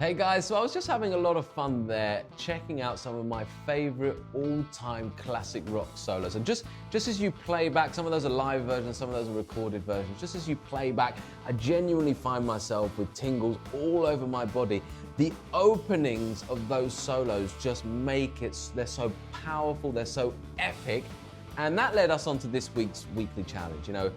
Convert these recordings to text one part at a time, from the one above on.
Hey guys, so I was just having a lot of fun there checking out some of my favorite all-time classic rock solos. And just as you play back, some of those are live versions, some of those are recorded versions, just as you play back, I genuinely find myself with tingles all over my body. The openings of those solos just make it, they're so powerful, they're so epic. And that led us on to this week's weekly challenge. You know,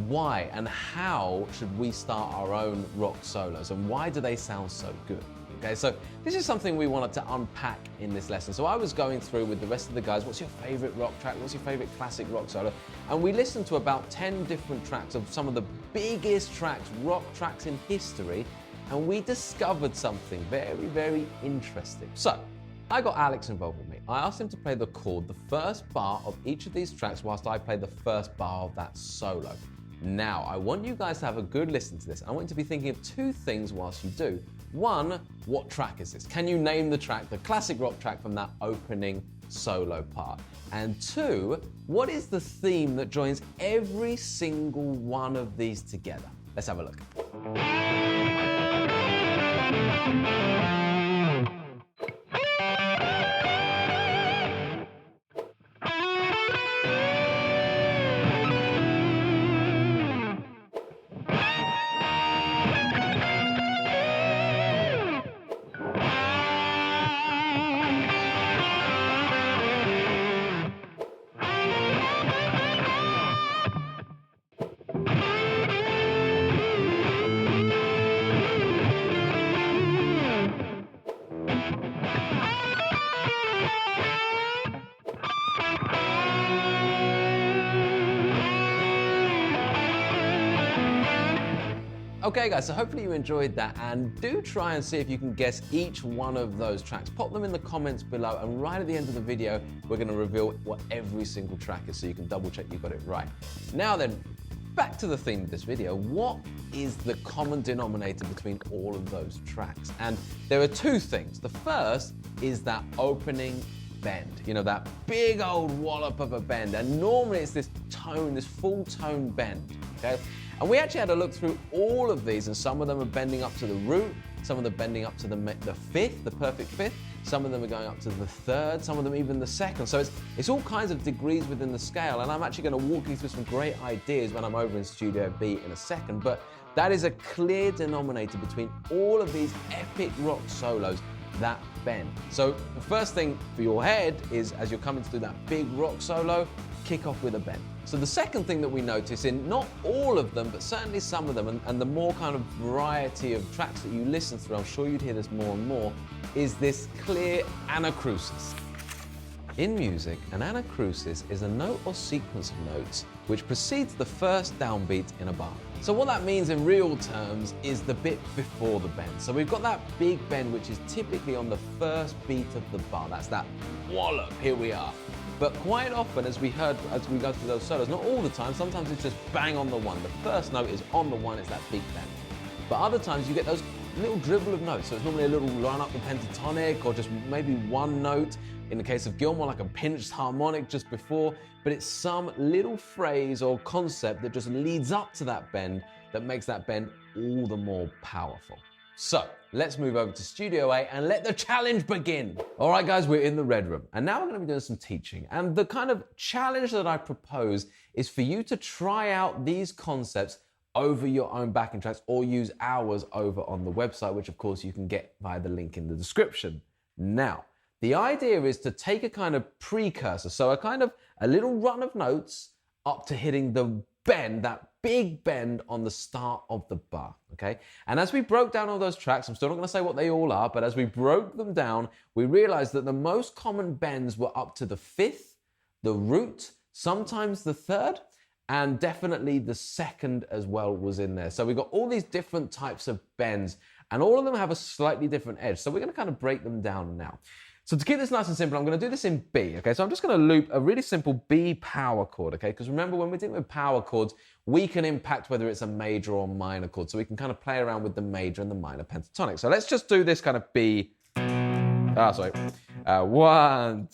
why and how should we start our own rock solos, and why do they sound so good? Okay, so this is something we wanted to unpack in this lesson. So I was going through with the rest of the guys, what's your favorite rock track? What's your favorite classic rock solo? And we listened to about 10 different tracks of some of the biggest tracks, rock tracks in history, and we discovered something very, very interesting. So I got Alex involved with me. I asked him to play the chord, the first bar of each of these tracks, whilst I play the first bar of that solo. Now, I want you guys to have a good listen to this. I want you to be thinking of two things whilst you do. One, what track is this? Can you name the track, the classic rock track from that opening solo part? And two, what is the theme that joins every single one of these together? Let's have a look. Okay guys, so hopefully you enjoyed that, and do try and see if you can guess each one of those tracks. Pop them in the comments below, and right at the end of the video, we're gonna reveal what every single track is so you can double check you got it right. Now then, back to the theme of this video. What is the common denominator between all of those tracks? And there are two things. The first is that opening bend, you know, that big old wallop of a bend, and normally it's this tone, this full tone bend, okay? And we actually had a look through all of these, and some of them are bending up to the root, some of them bending up to the fifth, the perfect fifth, some of them are going up to the third, some of them even the second. So it's all kinds of degrees within the scale, and I'm actually going to walk you through some great ideas when I'm over in Studio B in a second, but that is a clear denominator between all of these epic rock solos, that bend. So the first thing for your head is, as you're coming to do that big rock solo, kick off with a bend. So the second thing that we notice in not all of them, but certainly some of them, and the more kind of variety of tracks that you listen through, I'm sure you'd hear this more and more, is this clear anacrusis. In music, an anacrusis is a note or sequence of notes which precedes the first downbeat in a bar. So what that means in real terms is the bit before the bend. So we've got that big bend which is typically on the first beat of the bar. That's that wallop, here we are. But quite often, as we heard as we go through those solos, not all the time, sometimes it's just bang on the one. The first note is on the one, it's that big bend. But other times you get those little dribble of notes. So it's normally a little run up the pentatonic, or just maybe one note. In the case of Gilmour, like a pinched harmonic just before, but it's some little phrase or concept that just leads up to that bend that makes that bend all the more powerful. So let's move over to Studio A and let the challenge begin. All right, guys, we're in the red room, and now we're going to be doing some teaching. And the kind of challenge that I propose is for you to try out these concepts over your own backing tracks, or use ours over on the website, which of course you can get via the link in the description. Now, the idea is to take a kind of precursor, so a little run of notes up to hitting the bend, that big bend on the start of the bar, okay? And as we broke down all those tracks, I'm still not gonna say what they all are, but as we broke them down, we realized that the most common bends were up to the fifth, the root, sometimes the third, and definitely the second as well was in there. So we've got all these different types of bends, and all of them have a slightly different edge. So we're gonna kind of break them down now. So to keep this nice and simple, I'm going to do this in B, okay? So I'm just going to loop a really simple B power chord, okay? Because remember, when we're dealing with power chords, we can impact whether it's a major or minor chord. So we can kind of play around with the major and the minor pentatonic. So let's just do this kind of B. 1,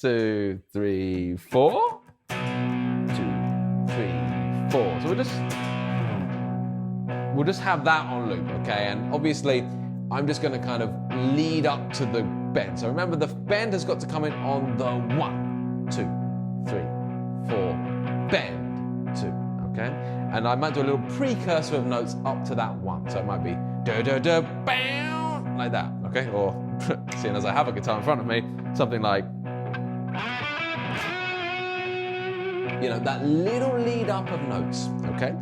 2, 3, 4. 2, 3, 4. So we'll just have that on loop, okay? And obviously, I'm just going to kind of lead up to the bend. So remember, the bend has got to come in on the 1, 2, 3, 4, bend, 2, okay? And I might do a little precursor of notes up to that 1. So it might be da da da bam, like that, okay? Or seeing as I have a guitar in front of me, something like, you know, that little lead up of notes, okay?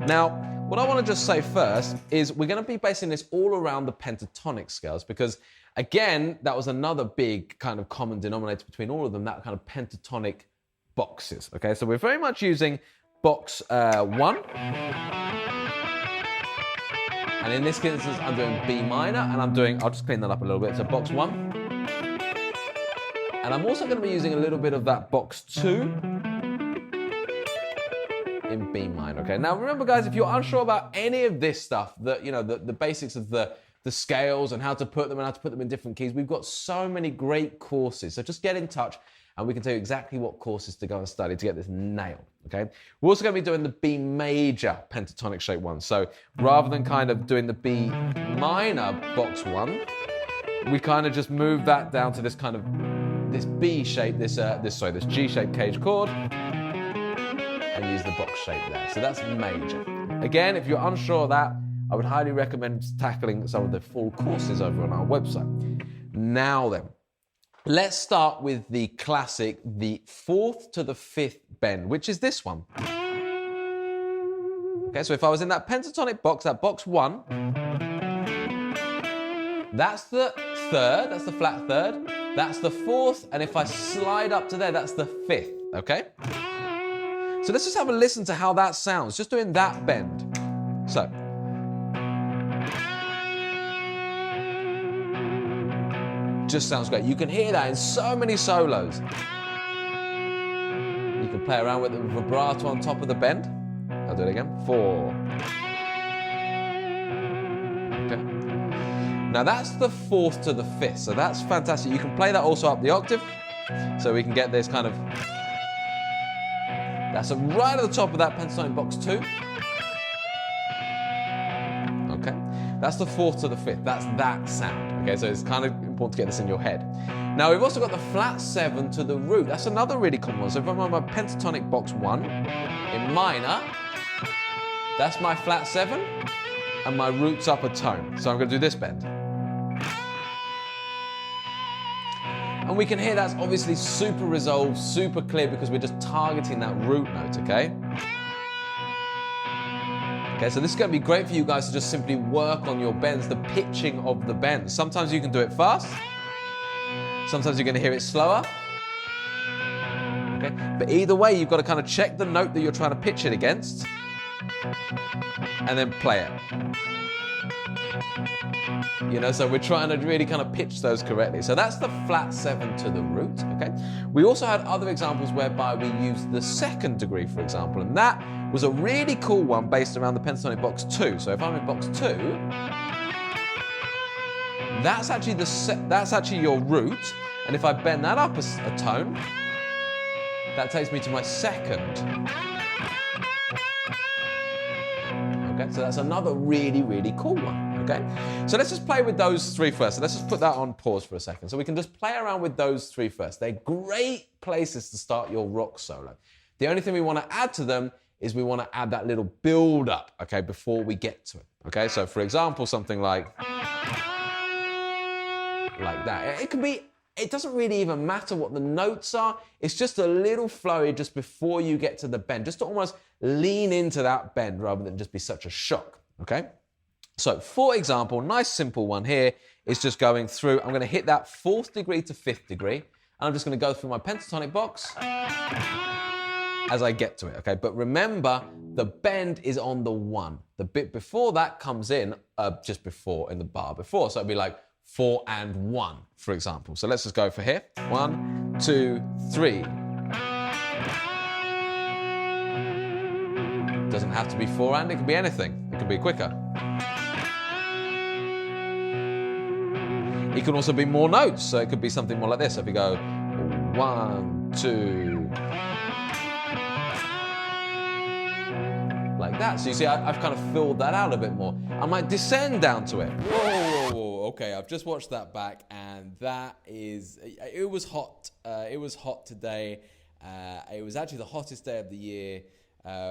Now, what I want to just say first is we're going to be basing this all around the pentatonic scales because, again, that was another big kind of common denominator between all of them, that kind of pentatonic boxes, okay? So we're very much using box 1. And in this instance, I'm doing B minor, and I'll just clean that up a little bit. So box 1. And I'm also going to be using a little bit of that box 2 in B minor, okay? Now remember, guys, if you're unsure about any of this stuff, the basics of the scales and how to put them in different keys, we've got so many great courses. So just get in touch and we can tell you exactly what courses to go and study to get this nailed, okay? We're also going to be doing the B major pentatonic shape one. So rather than kind of doing the B minor box 1, we kind of just move that down to this kind of, this B shape, this G-shaped cage chord, and use the box shape there. So that's major. Again, if you're unsure of that, I would highly recommend tackling some of the full courses over on our website. Now then, let's start with the classic, the 4th to the 5th bend, which is this one. Okay, so if I was in that pentatonic box, that box 1, that's the 3rd, that's the flat 3rd, that's the 4th, and if I slide up to there, that's the 5th, okay? So let's just have a listen to how that sounds, just doing that bend. So. Just sounds great. You can hear that in so many solos. You can play around with the vibrato on top of the bend. I'll do it again. 4. Okay. Now that's the 4th to the 5th, so that's fantastic. You can play that also up the octave, so we can get this kind of. That's right at the top of that pentatonic box 2. Okay, that's the 4th to the 5th. That's that sound. Okay, so it's kind of important to get this in your head. Now we've also got the flat 7 to the root. That's another really common one. So if I'm on my pentatonic box 1 in minor, that's my flat 7, and my root's up a tone. So I'm going to do this bend. And we can hear that's obviously super resolved, super clear, because we're just targeting that root note, okay? Okay, so this is going to be great for you guys to just simply work on your bends, the pitching of the bends. Sometimes you can do it fast. Sometimes you're going to hear it slower. Okay, but either way, you've got to kind of check the note that you're trying to pitch it against and then play it. You know, so we're trying to really kind of pitch those correctly. So that's the flat 7 to the root, okay? We also had other examples whereby we used the 2nd degree, for example, and that was a really cool one based around the pentatonic box 2. So if I'm in box 2, that's actually your root, and if I bend that up a tone, that takes me to my 2nd. Okay, so that's another really, really cool one. Okay, so let's just play with those 3 first. So let's just put that on pause for a second. So we can just play around with those 3 first. They're great places to start your rock solo. The only thing we want to add to them is we want to add that little build up, okay, before we get to it. Okay, so for example, something like that. It doesn't really even matter what the notes are. It's just a little flowy just before you get to the bend, just to almost lean into that bend rather than just be such a shock, okay? So, for example, nice simple one here is just going through. I'm going to hit that 4th degree to 5th degree, and I'm just going to go through my pentatonic box as I get to it, okay? But remember, the bend is on the 1. The bit before that comes in just before, in the bar before. So it'd be like 4 and 1, for example. So let's just go for here. 1, 2, 3. Doesn't have to be 4 and, it can be anything. It can be quicker. It can also be more notes, so it could be something more like this. So if you go 1, 2, like that. So you see, I've kind of filled that out a bit more. I might descend down to it. Whoa, okay, I've just watched that back, and it was hot. It was hot today. It was actually the hottest day of the year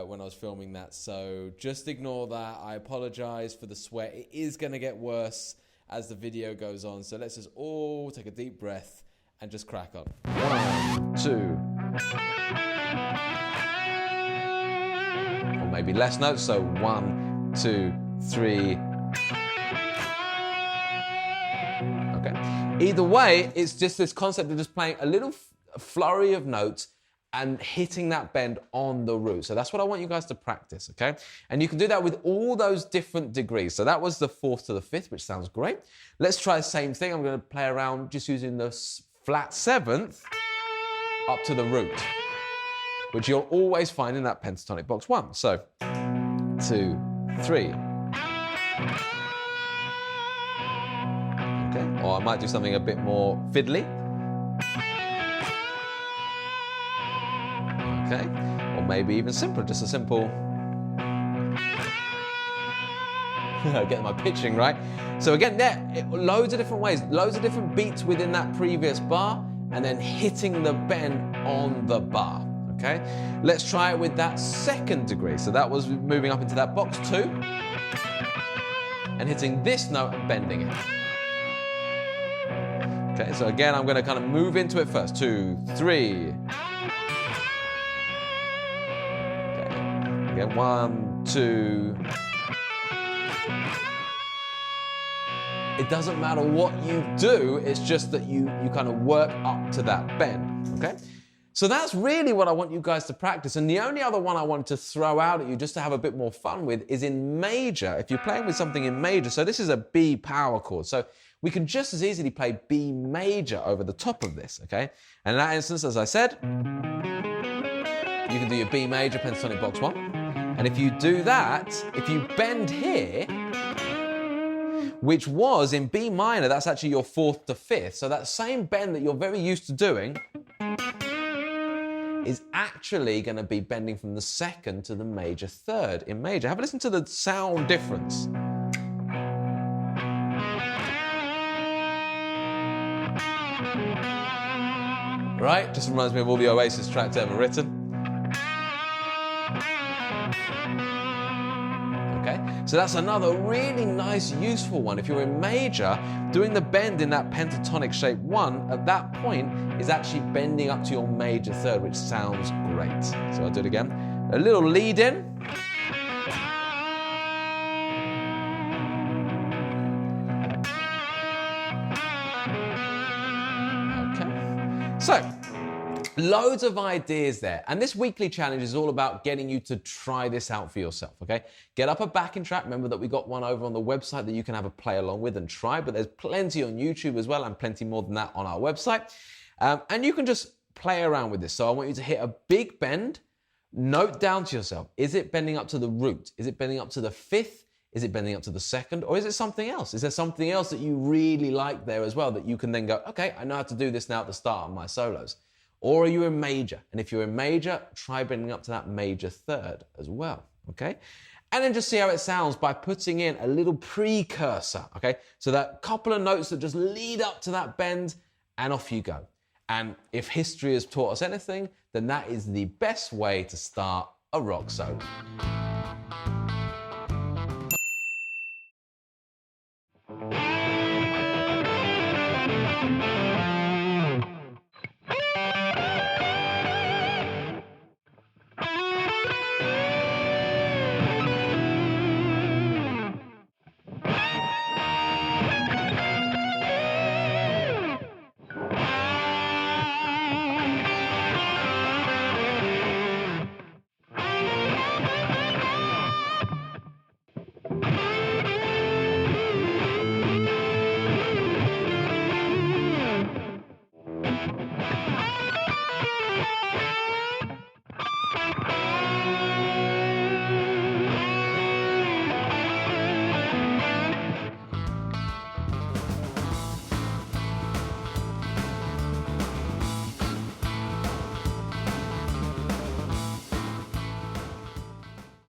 when I was filming that, so just ignore that. I apologize for the sweat. It is going to get worse as the video goes on, so let's just all take a deep breath and just crack on. 1, 2. Or maybe less notes, so 1, 2, 3. Okay. Either way, it's just this concept of just playing a little flurry of notes and hitting that bend on the root. So that's what I want you guys to practice, okay? And you can do that with all those different degrees. So that was the 4th to the 5th, which sounds great. Let's try the same thing. I'm going to play around just using the flat 7th up to the root, which you'll always find in that pentatonic box 1. So 2, 3. Okay, or I might do something a bit more fiddly. Okay, or maybe even simpler, just a simple. Getting my pitching right. So again, loads of different ways, loads of different beats within that previous bar, and then hitting the bend on the bar. Okay, let's try it with that 2nd degree. So that was moving up into that box 2, and hitting this note and bending it. Okay, so again, I'm going to kind of move into it first. 2, 3. Again, 1, 2. It doesn't matter what you do, it's just that you kind of work up to that bend, okay? So that's really what I want you guys to practice. And the only other one I want to throw out at you just to have a bit more fun with is in major. If you're playing with something in major, so this is a B power chord. So we can just as easily play B major over the top of this, okay? And in that instance, as I said, you can do your B major pentatonic box 1. And if you do that, if you bend here, which was in B minor, that's actually your 4th to 5th. So that same bend that you're very used to doing is actually going to be bending from the 2nd to the major 3rd in major. Have a listen to the sound difference. Right? Just reminds me of all the Oasis tracks ever written. Okay, so that's another really nice, useful one. If you're in major, doing the bend in that pentatonic shape 1 at that point is actually bending up to your major 3rd, which sounds great. So I'll do it again. A little lead in. Okay, so loads of ideas there. And this weekly challenge is all about getting you to try this out for yourself, okay? Get up a backing track. Remember that we got one over on the website that you can have a play along with and try, but there's plenty on YouTube as well and plenty more than that on our website. And you can just play around with this. So I want you to hit a big bend, note down to yourself, is it bending up to the root? Is it bending up to the 5th? Is it bending up to the 2nd? Or is it something else? Is there something else that you really like there as well that you can then go, okay, I know how to do this now at the start of my solos? Or are you in major? And if you're in major, try bending up to that major 3rd as well, okay? And then just see how it sounds by putting in a little precursor, okay? So that couple of notes that just lead up to that bend, and off you go. And if history has taught us anything, then that is the best way to start a rock solo.